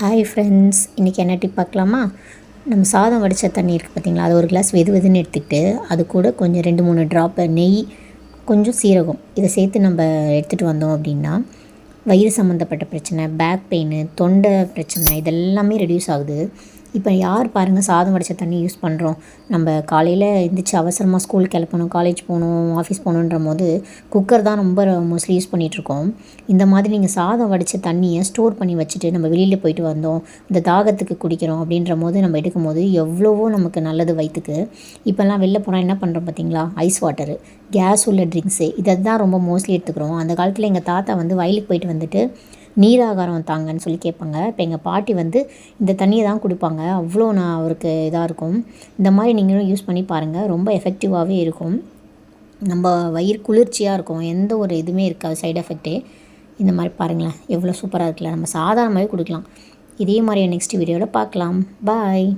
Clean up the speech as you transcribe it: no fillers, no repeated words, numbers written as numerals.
Hi friends, இன்றைக்கி என்ன tip பார்க்கலாமா? நம்ம சாதம் வடித்த தண்ணி இருக்குது பார்த்திங்களா, அது ஒரு கிளாஸ் வெதுன்னு எடுத்துக்கிட்டு அது கூட கொஞ்சம் 2-3 ட்ராப்பு நெய், கொஞ்சம் சீரகம் இதை சேர்த்து நம்ம எடுத்துகிட்டு வந்தோம் அப்படின்னா வயிறு சம்மந்தப்பட்ட பிரச்சனை, பேக் பெயின், தொண்டை பிரச்சனை இதெல்லாமே ரெடியூஸ் ஆகுது. இப்போ யார் பாருங்கள் சாதம் வடித்த தண்ணி யூஸ் பண்ணுறோம். நம்ம காலையில் எழுந்திரிச்சி அவசரமாக ஸ்கூல் கிளப்பணும், காலேஜ் போகணும், ஆஃபீஸ் போகணுன்ற போது குக்கர் தான் ரொம்ப மோஸ்ட்லி யூஸ் பண்ணிகிட்ருக்கோம். இந்த மாதிரி நீங்கள் சாதம் வடித்த தண்ணியை ஸ்டோர் பண்ணி வச்சுட்டு நம்ம வெளியில் போயிட்டு வந்தோம், இந்த தாகத்துக்கு குடிக்கிறோம் அப்படின்ற போது நம்ம எடுக்கும் போது எவ்வளவோ நமக்கு நல்லது வயிற்றுக்கு. இப்போல்லாம் வெளில போனால் என்ன பண்ணுறோம் பார்த்திங்களா, ஐஸ் வாட்டரு, கேஸ் உள்ள ட்ரிங்க்ஸு இதை தான் ரொம்ப மோஸ்ட்லி எடுத்துக்கிறோம். அந்த காலத்தில் எங்கள் தாத்தா வயலுக்கு போயிட்டு வந்துட்டு நீராகாரம் தாங்கன்னு சொல்லி கேட்பாங்க. இப்போ எங்கள் பாட்டி இந்த தண்ணியை தான் குடிப்பாங்க. அவ்வளோ அவருக்கு இதாக இருக்கும். இந்த மாதிரி நீங்களும் யூஸ் பண்ணி பாருங்கள், ரொம்ப எஃபெக்டிவாகவே இருக்கும். நம்ம வயிறு குளிர்ச்சியாக இருக்கும், எந்த ஒரு இதுவுமே இருக்காது சைடு எஃபெக்டே. இந்த மாதிரி பாருங்களேன், எவ்வளோ சூப்பராக இருக்குல்ல. நம்ம சாதாரணமாகவே குடிக்கலாம். இதே மாதிரி நெக்ஸ்ட் வீடியோவில் பார்க்கலாம். பாய்.